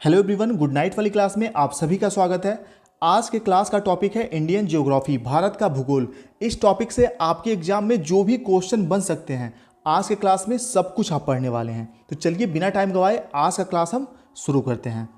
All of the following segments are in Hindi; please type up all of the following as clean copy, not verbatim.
हेलो एवरीवन, गुड नाइट वाली क्लास में आप सभी का स्वागत है। आज के क्लास का टॉपिक है इंडियन ज्योग्राफी, भारत का भूगोल। इस टॉपिक से आपके एग्जाम में जो भी क्वेश्चन बन सकते हैं आज के क्लास में सब कुछ आप पढ़ने वाले हैं। तो चलिए बिना टाइम गवाए आज का क्लास हम शुरू करते हैं।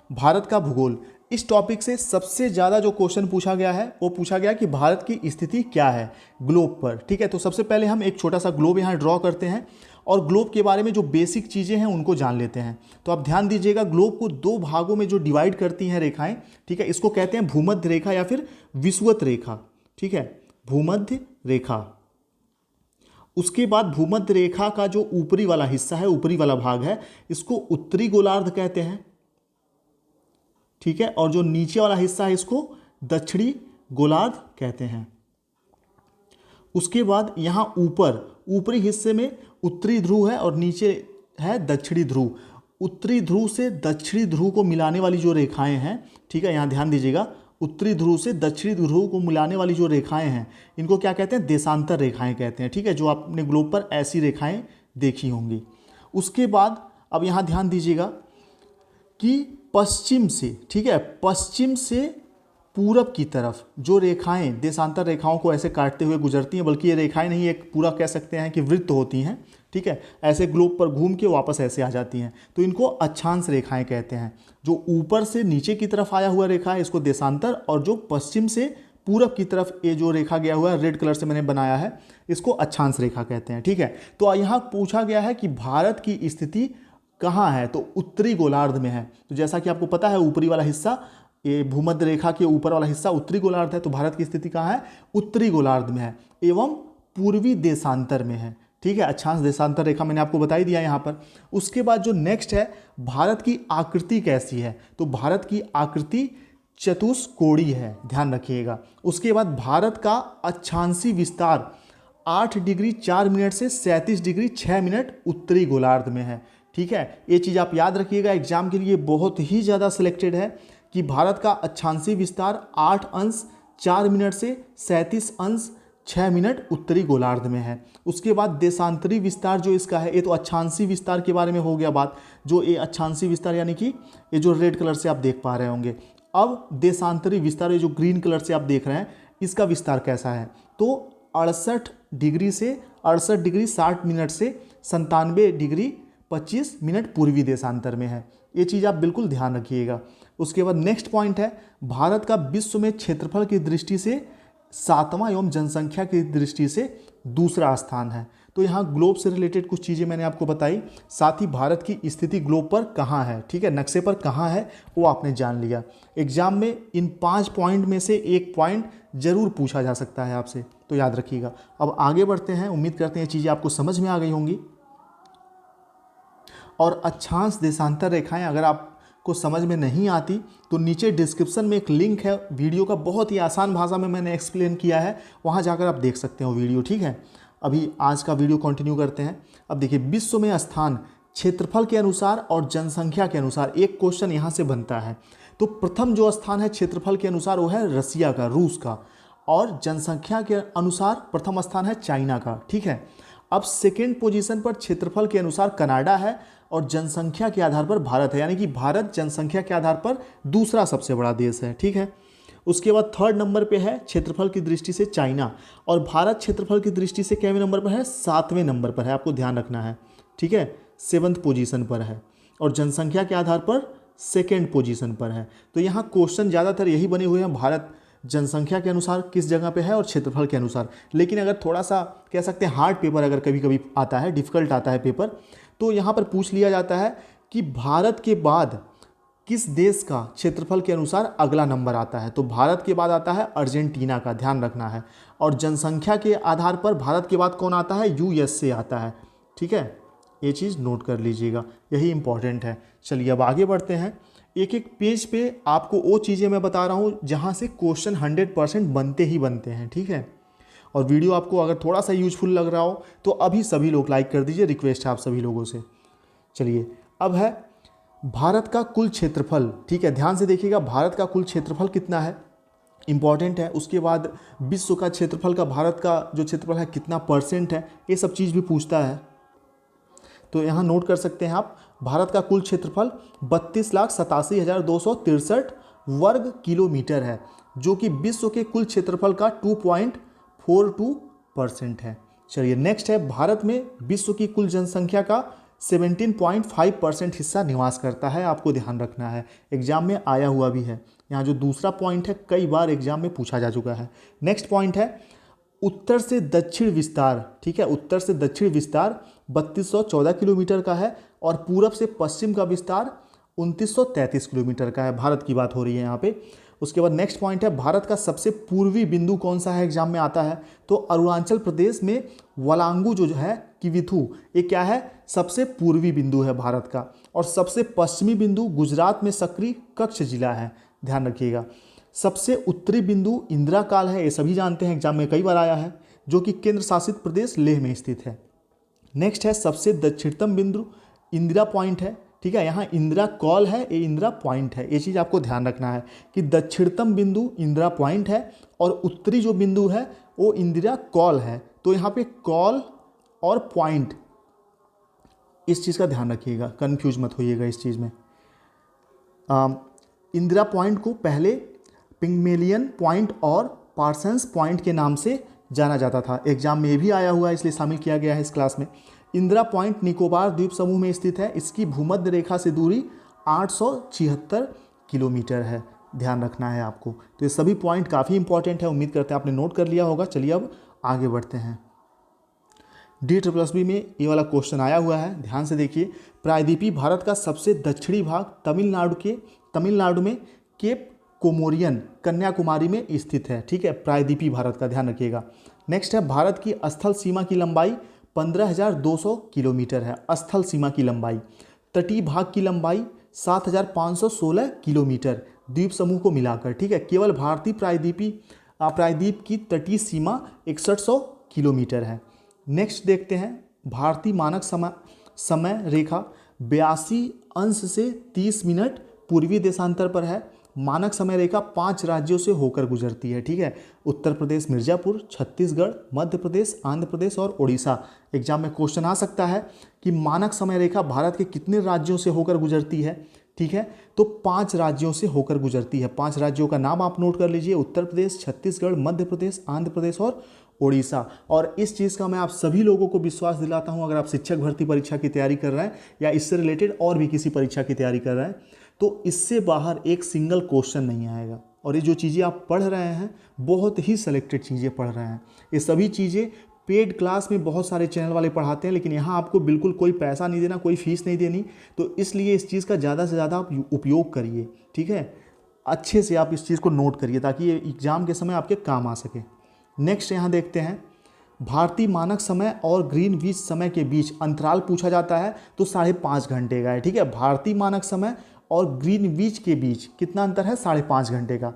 भारत का भूगोल, इस टॉपिक से सबसे ज़्यादा जो क्वेश्चन पूछा गया है वो पूछा गया कि भारत की स्थिति क्या है ग्लोब पर। ठीक है, तो सबसे पहले हम एक छोटा सा ग्लोब यहाँ ड्रॉ करते हैं और ग्लोब के बारे में जो बेसिक चीज़ें हैं उनको जान लेते हैं। तो आप ध्यान दीजिएगा, ग्लोब को दो भागों में जो डिवाइड करती हैं रेखाएं, ठीक है, इसको कहते हैं भूमध्य रेखा या फिर विषुवत रेखा। ठीक है, भूमध्य रेखा। उसके बाद भूमध्य रेखा का जो ऊपरी वाला हिस्सा है, ऊपरी वाला भाग है, इसको उत्तरी गोलार्ध कहते हैं। ठीक है, और जो नीचे वाला हिस्सा है इसको दक्षिणी गोलार्ध कहते हैं। उसके बाद यहाँ ऊपरी हिस्से में उत्तरी ध्रुव है और नीचे है दक्षिणी ध्रुव। उत्तरी ध्रुव से दक्षिणी ध्रुव को मिलाने वाली जो रेखाएं हैं, ठीक है, यहाँ ध्यान दीजिएगा, उत्तरी ध्रुव से दक्षिणी ध्रुव को मिलाने वाली जो रेखाएं हैं इनको क्या कहते हैं? देशांतर रेखाएं कहते हैं। ठीक है, जो आपने ग्लोब पर ऐसी रेखाएं देखी होंगी। उसके बाद अब यहाँ ध्यान दीजिएगा कि पश्चिम से, ठीक है, पश्चिम से पूरब की तरफ जो रेखाएं देशांतर रेखाओं को ऐसे काटते हुए गुजरती हैं, बल्कि ये रेखाएं नहीं, एक पूरा कह सकते हैं कि वृत्त होती हैं। ठीक है, ऐसे ग्लोब पर घूम के वापस ऐसे आ जाती हैं, तो इनको अक्षांश रेखाएं कहते हैं। जो ऊपर से नीचे की तरफ आया हुआ रेखा है इसको देशांतर, और जो पश्चिम से पूरब की तरफ ये जो रेखा गया हुआ है, रेड कलर से मैंने बनाया है, इसको अक्षांश रेखा कहते हैं। ठीक है, तो यहाँ पूछा गया है कि भारत की स्थिति कहाँ है, तो उत्तरी गोलार्ध में है। तो जैसा कि आपको पता है ऊपरी वाला हिस्सा, ये भूमध्य रेखा के ऊपर वाला हिस्सा उत्तरी गोलार्ध है, तो भारत की स्थिति कहाँ है? उत्तरी गोलार्ध में है एवं पूर्वी देशांतर में है। ठीक है, अक्षांश देशांतर रेखा मैंने आपको बता ही दिया यहाँ पर। उसके बाद जो नेक्स्ट है, भारत की आकृति कैसी है, तो भारत की आकृति चतुष्कोणीय है, ध्यान रखिएगा। उसके बाद भारत का अक्षांशीय विस्तार 8 डिग्री 4 मिनट से 37 डिग्री 6 मिनट उत्तरी गोलार्ध में है। ठीक है, ये चीज़ आप याद रखिएगा, एग्जाम के लिए बहुत ही ज़्यादा सिलेक्टेड है कि भारत का अक्षांशीय विस्तार 8 अंश 4 मिनट से 37 अंश 6 मिनट उत्तरी गोलार्ध में है। उसके बाद देशांतरी विस्तार जो इसका है, ये तो अक्षांशीय विस्तार के बारे में हो गया बात, जो ये अक्षांशीय विस्तार यानी कि ये जो रेड कलर से आप देख पा रहे होंगे। अब देशांतरी विस्तार, ये जो ग्रीन कलर से आप देख रहे हैं, इसका विस्तार कैसा है, तो 68 डिग्री से 68 डिग्री 60 मिनट से 97 डिग्री 25 मिनट पूर्वी देशांतर में है। ये चीज़ आप बिल्कुल ध्यान रखिएगा। उसके बाद नेक्स्ट पॉइंट है, भारत का विश्व में क्षेत्रफल की दृष्टि से 7वां एवं जनसंख्या की दृष्टि से दूसरा स्थान है। तो यहाँ ग्लोब से रिलेटेड कुछ चीज़ें मैंने आपको बताई, साथ ही भारत की स्थिति ग्लोब पर कहाँ है, ठीक है, नक्शे पर कहाँ है वो आपने जान लिया। एग्जाम में इन 5 पॉइंट में से एक पॉइंट जरूर पूछा जा सकता है आपसे, तो याद रखिएगा। अब आगे बढ़ते हैं, उम्मीद करते हैं चीज़ें आपको समझ में आ गई होंगी। और अक्षांश देशांतर रेखाएं अगर आपको समझ में नहीं आती तो नीचे डिस्क्रिप्शन में एक लिंक है वीडियो का, बहुत ही आसान भाषा में मैंने एक्सप्लेन किया है, वहां जाकर आप देख सकते हो वीडियो। ठीक है, अभी आज का वीडियो कंटिन्यू करते हैं। अब देखिए, विश्व में स्थान क्षेत्रफल के अनुसार और जनसंख्या के अनुसार एक क्वेश्चन यहाँ से बनता है। तो प्रथम जो स्थान है क्षेत्रफल के अनुसार वो है रसिया का, रूस का, और जनसंख्या के अनुसार प्रथम स्थान है चाइना का। ठीक है, अब सेकेंड पोजीशन पर क्षेत्रफल के अनुसार कनाडा है और जनसंख्या के आधार पर भारत है, यानी कि भारत जनसंख्या के आधार पर दूसरा सबसे बड़ा देश है। ठीक है, उसके बाद थर्ड नंबर पे है क्षेत्रफल की दृष्टि से चाइना, और भारत क्षेत्रफल की दृष्टि से कितवें नंबर पर है? 7वें नंबर पर है, आपको ध्यान रखना है। ठीक है, 7th पोजीशन पर है, और जनसंख्या के आधार पर सेकेंड पोजीशन पर है। तो यहाँ क्वेश्चन ज़्यादातर यही बने हुए हैं, भारत जनसंख्या के अनुसार किस जगह पे है और क्षेत्रफल के अनुसार। लेकिन अगर थोड़ा सा कह सकते हैं हार्ड पेपर अगर कभी कभी आता है, डिफ़िकल्ट आता है पेपर, तो यहाँ पर पूछ लिया जाता है कि भारत के बाद किस देश का क्षेत्रफल के अनुसार अगला नंबर आता है। तो भारत के बाद आता है अर्जेंटीना का, ध्यान रखना है। और जनसंख्या के आधार पर भारत के बाद कौन आता है? यूएसए आता है। ठीक है, ये चीज़ नोट कर लीजिएगा, यही इंपॉर्टेंट है। चलिए अब आगे बढ़ते हैं। एक एक पेज पे आपको वो चीज़ें मैं बता रहा हूँ जहाँ से क्वेश्चन 100% बनते ही बनते हैं। ठीक है, और वीडियो आपको अगर थोड़ा सा यूजफुल लग रहा हो तो अभी सभी लोग लाइक कर दीजिए, रिक्वेस्ट है आप सभी लोगों से। चलिए अब है भारत का कुल क्षेत्रफल। ठीक है, ध्यान से देखिएगा, भारत का कुल क्षेत्रफल कितना है, इंपॉर्टेंट है। उसके बाद विश्व का क्षेत्रफल का, भारत का जो क्षेत्रफल है कितना % है, ये सब चीज़ भी पूछता है। तो यहाँ नोट कर सकते हैं आप। भारत का कुल क्षेत्रफल 32,87,263 वर्ग किलोमीटर है, जो कि विश्व के कुल क्षेत्रफल का 2.42% है। चलिए नेक्स्ट है, भारत में विश्व की कुल जनसंख्या का 17.5% हिस्सा निवास करता है। आपको ध्यान रखना है, एग्जाम में आया हुआ भी है। यहाँ जो दूसरा पॉइंट है कई बार एग्जाम में पूछा जा चुका है। नेक्स्ट पॉइंट है उत्तर से दक्षिण विस्तार, ठीक है, उत्तर से दक्षिण विस्तार 3214 किलोमीटर का है और पूरब से पश्चिम का विस्तार 2933 किलोमीटर का है। भारत की बात हो रही है यहाँ पे। उसके बाद नेक्स्ट पॉइंट है, भारत का सबसे पूर्वी बिंदु कौन सा है, एग्जाम में आता है तो अरुणाचल प्रदेश में वलांगू जो है किविथू, ये क्या है, सबसे पूर्वी बिंदु है भारत का। और सबसे पश्चिमी बिंदु गुजरात में सकरी कच्छ जिला है, ध्यान रखिएगा। सबसे उत्तरी बिंदु इंदिरा काल है, ये सभी जानते हैं, एग्जाम में कई बार आया है, जो कि केंद्र शासित प्रदेश लेह में स्थित है। नेक्स्ट है सबसे दक्षिणतम बिंदु इंदिरा पॉइंट है, ठीक है, यहाँ इंदिरा कॉल है, ये इंदिरा पॉइंट है। ये चीज़ आपको ध्यान रखना है कि दक्षिणतम बिंदु इंदिरा पॉइंट है और उत्तरी जो बिंदु है वो इंदिरा कॉल है। तो यहाँ पे कॉल और पॉइंट, इस चीज़ का ध्यान रखिएगा, कन्फ्यूज मत होइएगा इस चीज़ में। इंदिरा पॉइंट को पहले पिग्मेलियन पॉइंट और पार्सन्स पॉइंट के नाम से जाना जाता था। एग्जाम में ये भी आया हुआ है, इसलिए शामिल किया गया है इस क्लास में। इंदिरा पॉइंट निकोबार द्वीप समूह में स्थित है। इसकी भूमध्य रेखा से दूरी 876 किलोमीटर है, ध्यान रखना है आपको। तो ये सभी पॉइंट काफ़ी इंपॉर्टेंट है, उम्मीद करते हैं आपने नोट कर लिया होगा। चलिए अब आगे बढ़ते हैं। DSSB में ये वाला क्वेश्चन आया हुआ है, ध्यान से देखिए। प्रायद्वीपीय भारत का सबसे दक्षिणी भाग तमिलनाडु में केप कोमोरियन कन्याकुमारी में स्थित है, ठीक है, प्रायद्वीपीय भारत का ध्यान रखिएगा। नेक्स्ट है भारत की स्थल सीमा की लंबाई 15,200 किलोमीटर है, स्थल सीमा की लंबाई। तटीय भाग की लंबाई 7,516 किलोमीटर द्वीप समूह को मिलाकर, ठीक है। केवल भारतीय प्रायद्वीप की तटीय सीमा 6100 किलोमीटर है। नेक्स्ट देखते हैं, भारतीय मानक समय रेखा 82 अंश से 30 मिनट पूर्वी देशांतर पर है। मानक समय रेखा 5 राज्यों से होकर गुजरती है, ठीक है। उत्तर प्रदेश, मिर्जापुर, छत्तीसगढ़, मध्य प्रदेश, आंध्र प्रदेश और उड़ीसा। एग्जाम में क्वेश्चन आ सकता है कि मानक समय रेखा भारत के कितने राज्यों से होकर गुजरती है, ठीक है, तो 5 राज्यों से होकर गुजरती है। 5 राज्यों का नाम आप नोट कर लीजिए, उत्तर प्रदेश, छत्तीसगढ़, मध्य प्रदेश, आंध्र प्रदेश और उड़ीसा। और इस चीज़ का मैं आप सभी लोगों को विश्वास दिलाता हूं, अगर आप शिक्षक भर्ती परीक्षा की तैयारी कर रहे हैं या इससे रिलेटेड और भी किसी परीक्षा की तैयारी कर रहे हैं, तो इससे बाहर एक सिंगल क्वेश्चन नहीं आएगा। और ये जो चीज़ें आप पढ़ रहे हैं बहुत ही सेलेक्टेड चीज़ें पढ़ रहे हैं। ये सभी चीज़ें पेड क्लास में बहुत सारे चैनल वाले पढ़ाते हैं, लेकिन यहाँ आपको बिल्कुल कोई पैसा नहीं देना, कोई फीस नहीं देनी। तो इसलिए इस चीज़ का ज़्यादा से ज़्यादा आप उपयोग करिए, ठीक है, अच्छे से आप इस चीज़ को नोट करिए ताकि ये एग्ज़ाम के समय आपके काम आ सके। नेक्स्ट यहाँ देखते हैं, भारतीय मानक समय और ग्रीनविच समय के बीच अंतराल पूछा जाता है तो 5.5 घंटे का है, ठीक है। भारतीय मानक समय और ग्रीनविच के बीच कितना अंतर है, 5.5 घंटे का।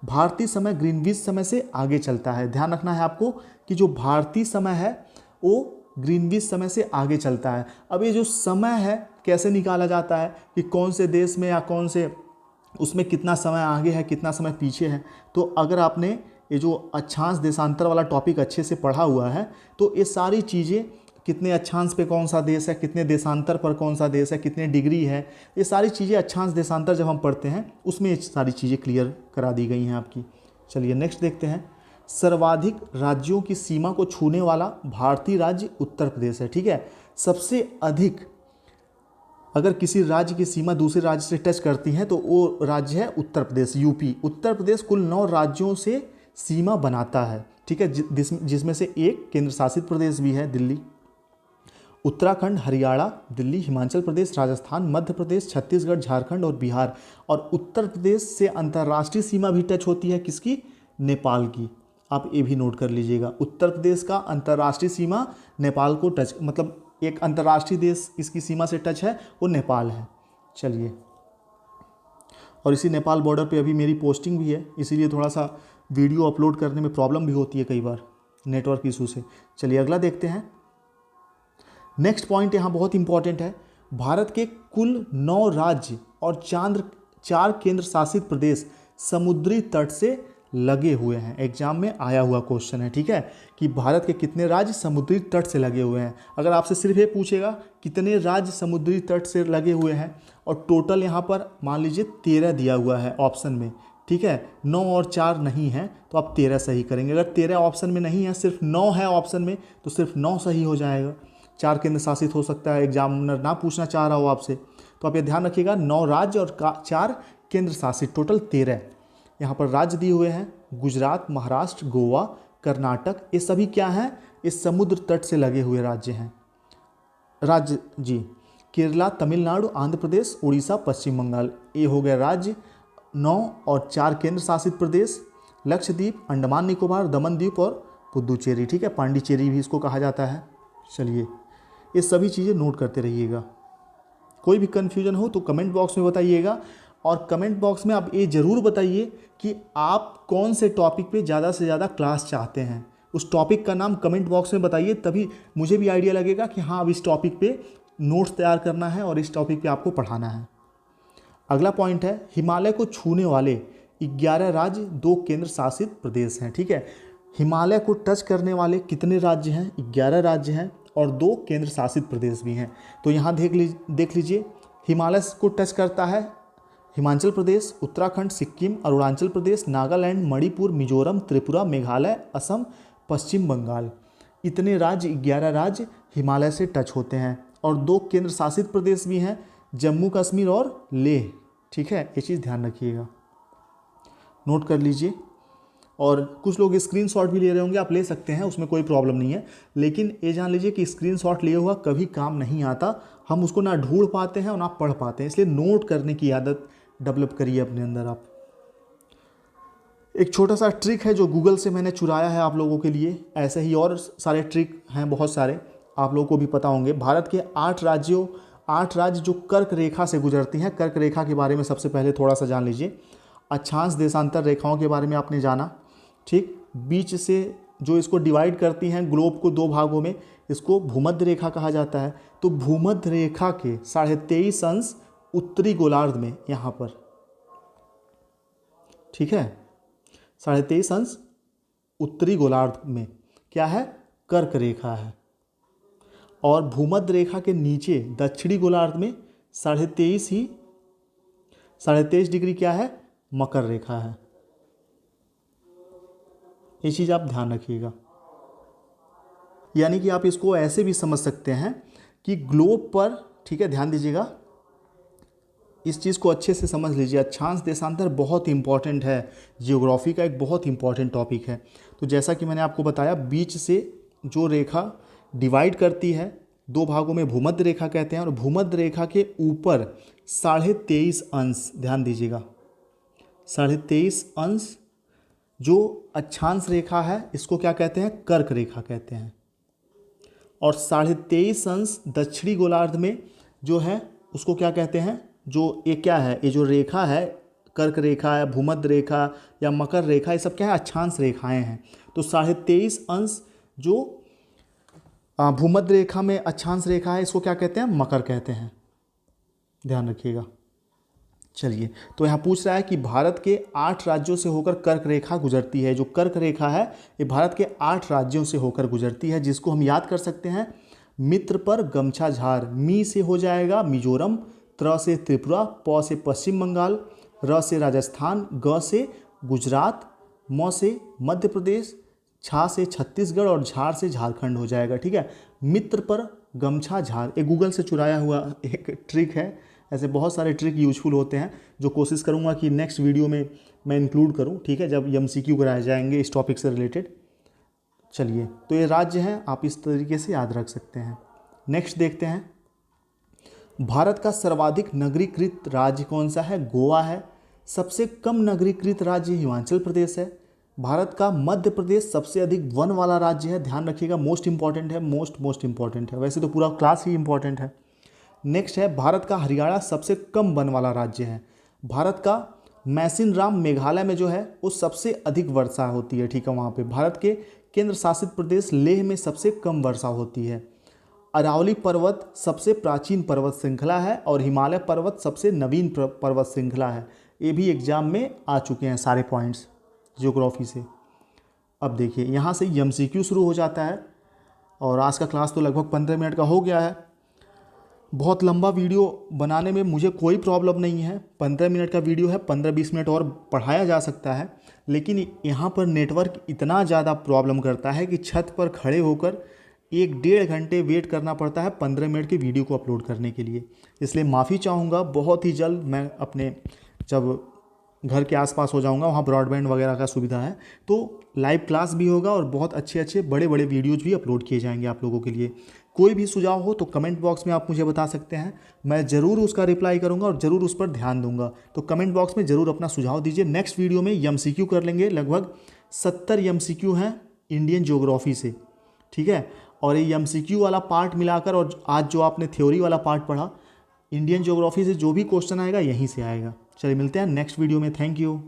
भारतीय समय ग्रीनविच समय से आगे चलता है, ध्यान रखना है आपको कि जो भारतीय समय है वो ग्रीनविच समय से आगे चलता है। अब ये जो समय है कैसे निकाला जाता है कि कौन से देश में या कौन से उसमें कितना समय आगे है, कितना समय पीछे है। तो अगर आपने ये जो अक्षांश देशांतर वाला टॉपिक अच्छे से पढ़ा हुआ है तो ये सारी चीज़ें, कितने अक्षांश पे कौन सा देश है, कितने देशांतर पर कौन सा देश है, कितने डिग्री है, ये सारी चीज़ें अक्षांश देशांतर जब हम पढ़ते हैं उसमें ये सारी चीज़ें क्लियर करा दी गई हैं आपकी। चलिए नेक्स्ट देखते हैं, सर्वाधिक राज्यों की सीमा को छूने वाला भारतीय राज्य उत्तर प्रदेश है, ठीक है। सबसे अधिक अगर किसी राज्य की सीमा दूसरे राज्य से टच करती है तो वो राज्य है उत्तर प्रदेश, यूपी। उत्तर प्रदेश कुल 9 राज्यों से सीमा बनाता है, ठीक है, जिसमें से एक केंद्र शासित प्रदेश भी है, दिल्ली। उत्तराखंड, हरियाणा, दिल्ली, हिमाचल प्रदेश, राजस्थान, मध्य प्रदेश, छत्तीसगढ़, झारखंड और बिहार। और उत्तर प्रदेश से अंतर्राष्ट्रीय सीमा भी टच होती है, किसकी, नेपाल की। आप ये भी नोट कर लीजिएगा, उत्तर प्रदेश का अंतर्राष्ट्रीय सीमा नेपाल को टच, मतलब एक अंतर्राष्ट्रीय देश इसकी सीमा से टच है, वो नेपाल है। चलिए, और इसी नेपाल बॉर्डर पे अभी मेरी पोस्टिंग भी है, इसीलिए थोड़ा सा वीडियो अपलोड करने में प्रॉब्लम भी होती है कई बार नेटवर्क इशू से। चलिए अगला देखते हैं। नेक्स्ट पॉइंट यहाँ बहुत इंपॉर्टेंट है, भारत के कुल 9 राज्य और 4 केंद्र शासित प्रदेश समुद्री तट से लगे हुए हैं। एग्जाम में आया हुआ क्वेश्चन है, ठीक है, कि भारत के कितने राज्य समुद्री तट से लगे हुए हैं। अगर आपसे सिर्फ ये पूछेगा कितने राज्य समुद्री तट से लगे हुए हैं, और टोटल यहाँ पर मान लीजिए 13 दिया हुआ है ऑप्शन में, ठीक है, 9 और 4 नहीं है तो आप 13 सही करेंगे। अगर 13 ऑप्शन में नहीं है, सिर्फ 9 है ऑप्शन में, तो सिर्फ 9 सही हो जाएगा। 4 केंद्र शासित हो सकता है, एग्जामिनर ना पूछना चाह रहा हो आपसे, तो आप ये ध्यान रखिएगा 9 राज्य और 4 केंद्र शासित, टोटल 13 यहाँ पर राज्य दिए हुए हैं। गुजरात, महाराष्ट्र, गोवा, कर्नाटक, ये सभी क्या हैं, इस समुद्र तट से लगे हुए राज्य हैं। राज्य जी, केरला, तमिलनाडु, आंध्र प्रदेश, उड़ीसा, पश्चिम बंगाल, ये हो गया राज्य। 9 और 4 केंद्र शासित प्रदेश, लक्षद्वीप, अंडमान निकोबार, दमन द्वीप और पुदुचेरी, ठीक है, पांडिचेरी भी इसको कहा जाता है। चलिए, ये सभी चीज़ें नोट करते रहिएगा। कोई भी कन्फ्यूजन हो तो कमेंट बॉक्स में बताइएगा, और कमेंट बॉक्स में आप ये ज़रूर बताइए कि आप कौन से टॉपिक पे ज़्यादा से ज़्यादा क्लास चाहते हैं। उस टॉपिक का नाम कमेंट बॉक्स में बताइए, तभी मुझे भी आइडिया लगेगा कि हाँ, अब इस टॉपिक पे नोट्स तैयार करना है और इस टॉपिक पे आपको पढ़ाना है। अगला पॉइंट है, हिमालय को छूने वाले 11 राज्य, 2 केंद्र शासित प्रदेश हैं, ठीक है। हिमालय को टच करने वाले कितने राज्य हैं, 11 राज्य हैं और 2 केंद्र शासित प्रदेश भी हैं। तो यहाँ देख लीजिए, हिमालय को टच करता है हिमाचल प्रदेश, उत्तराखंड, सिक्किम, अरुणाचल प्रदेश, नागालैंड, मणिपुर, मिजोरम, त्रिपुरा, मेघालय, असम, पश्चिम बंगाल। इतने राज्य, 11 राज्य हिमालय से टच होते हैं, और 2 केंद्र शासित प्रदेश भी हैं, जम्मू कश्मीर और लेह, ठीक है। ये चीज़ ध्यान रखिएगा, नोट कर लीजिए। और कुछ लोग स्क्रीनशॉट भी ले रहे होंगे, आप ले सकते हैं, उसमें कोई प्रॉब्लम नहीं है, लेकिन ये जान लीजिए कि स्क्रीनशॉट लिए हुआ कभी काम नहीं आता। हम उसको ना ढूंढ पाते हैं और ना पढ़ पाते हैं, इसलिए नोट करने की आदत डेवलप करिए अपने अंदर आप। एक छोटा सा ट्रिक है जो गूगल से मैंने चुराया है आप लोगों के लिए, ऐसे ही और सारे ट्रिक हैं, बहुत सारे आप लोगों को भी पता होंगे। भारत के 8 राज्य जो कर्क रेखा से गुजरती हैं। कर्क रेखा के बारे में सबसे पहले थोड़ा सा जान लीजिए। अक्षांश देशांतर रेखाओं के बारे में आपने जाना, ठीक। बीच से जो इसको डिवाइड करती हैं ग्लोब को 2 भागों में, इसको भूमध्य रेखा कहा जाता है। तो भूमध्य रेखा के 23.5 अंश उत्तरी गोलार्ध में, यहाँ पर, ठीक है, 23.5 अंश उत्तरी गोलार्ध में क्या है, कर्क रेखा है। और भूमध्य रेखा के नीचे दक्षिणी गोलार्ध में 23.5 डिग्री क्या है, मकर रेखा है। ये चीज़ आप ध्यान रखिएगा। यानी कि आप इसको ऐसे भी समझ सकते हैं कि ग्लोब पर, ठीक है, ध्यान दीजिएगा, इस चीज़ को अच्छे से समझ लीजिए। अक्षांश देशांतर बहुत इंपॉर्टेंट है, जियोग्राफी का एक बहुत इंपॉर्टेंट टॉपिक है। तो जैसा कि मैंने आपको बताया, बीच से जो रेखा डिवाइड करती है 2 भागों में, भूमध्य रेखा कहते हैं, और भूमध्य रेखा के ऊपर 23.5 अंश, ध्यान दीजिएगा, 23.5 अंश जो अक्षांश रेखा है, इसको क्या कहते हैं, कर्क रेखा कहते हैं। और 23.5 अंश दक्षिणी गोलार्ध में जो है उसको क्या कहते हैं, जो ये क्या है, ये जो रेखा है, कर्क रेखा है, भूमध्य रेखा या मकर रेखा, ये सब क्या है, अक्षांश रेखाएं हैं। तो 23.5 अंश जो भूमध्य रेखा में अक्षांश रेखा है, इसको क्या कहते हैं, मकर कहते हैं, ध्यान रखिएगा। चलिए, तो यहाँ पूछ रहा है कि भारत के 8 राज्यों से होकर कर्क रेखा गुजरती है। जो कर्क रेखा है ये भारत के 8 राज्यों से होकर गुजरती है, जिसको हम याद कर सकते हैं, मित्र पर गमछा झार, मी से हो जाएगा मिजोरम, त्र से त्रिपुरा, प से पश्चिम बंगाल, र से राजस्थान, ग से गुजरात, म से मध्य प्रदेश, छा से छत्तीसगढ़ और झार से झारखंड हो जाएगा, ठीक है। मित्र पर गमछा झार, एक गूगल से चुराया हुआ एक ट्रिक है। ऐसे बहुत सारे ट्रिक यूजफुल होते हैं जो कोशिश करूंगा कि नेक्स्ट वीडियो में मैं इंक्लूड करूं, ठीक है, जब MCQ कराए जाएंगे इस टॉपिक से रिलेटेड। चलिए, तो ये राज्य हैं, आप इस तरीके से याद रख सकते हैं। नेक्स्ट देखते हैं, भारत का सर्वाधिक नगरीकृत राज्य कौन सा है, गोवा है। सबसे कम नगरीकृत राज्य हिमाचल प्रदेश है। भारत का मध्य प्रदेश सबसे अधिक वन वाला राज्य है, ध्यान रखिएगा, मोस्ट इंपॉर्टेंट है, मोस्ट इंपॉर्टेंट है, वैसे तो पूरा क्लास ही इंपॉर्टेंट है। नेक्स्ट है, भारत का हरियाणा सबसे कम वन वाला राज्य है। भारत का मैसिनराम मेघालय में जो है वो सबसे अधिक वर्षा होती है, ठीक है, वहाँ पे। भारत के केंद्र शासित प्रदेश लेह में सबसे कम वर्षा होती है। अरावली पर्वत सबसे प्राचीन पर्वत श्रृंखला है और हिमालय पर्वत सबसे नवीन पर्वत श्रृंखला है। ये भी एग्जाम में आ चुके हैं सारे पॉइंट्स, ज्योग्राफी से। अब देखिए यहाँ से एमसीक्यू शुरू हो जाता है और आज का क्लास तो लगभग 15 मिनट का हो गया है। बहुत लंबा वीडियो बनाने में मुझे कोई प्रॉब्लम नहीं है, 15 मिनट का वीडियो है, 15-20 मिनट और बढ़ाया जा सकता है। लेकिन यहाँ पर नेटवर्क इतना ज़्यादा प्रॉब्लम करता है कि छत पर खड़े होकर 1-1.5 घंटे वेट करना पड़ता है 15 मिनट के वीडियो को अपलोड करने के लिए। इसलिए माफ़ी चाहूँगा, बहुत ही जल्द मैं अपने जब घर के आसपास हो जाऊंगा, वहाँ ब्रॉडबैंड वगैरह का सुविधा है, तो लाइव क्लास भी होगा और बहुत अच्छे अच्छे बड़े बड़े वीडियोज़ भी अपलोड किए जाएंगे आप लोगों के लिए। कोई भी सुझाव हो तो कमेंट बॉक्स में आप मुझे बता सकते हैं, मैं ज़रूर उसका रिप्लाई करूंगा और ज़रूर उस पर ध्यान दूंगा। तो कमेंट बॉक्स में ज़रूर अपना सुझाव दीजिए। नेक्स्ट वीडियो में एमसीक्यू कर लेंगे, लगभग 70 एमसीक्यू हैं इंडियन ज्योग्राफी से, ठीक है। और ये एमसीक्यू वाला पार्ट मिलाकर और आज जो आपने थ्योरी वाला पार्ट पढ़ा, इंडियन ज्योग्राफी से जो भी क्वेश्चन आएगा यहीं से आएगा। चलिए मिलते हैं नेक्स्ट वीडियो में। Thank you.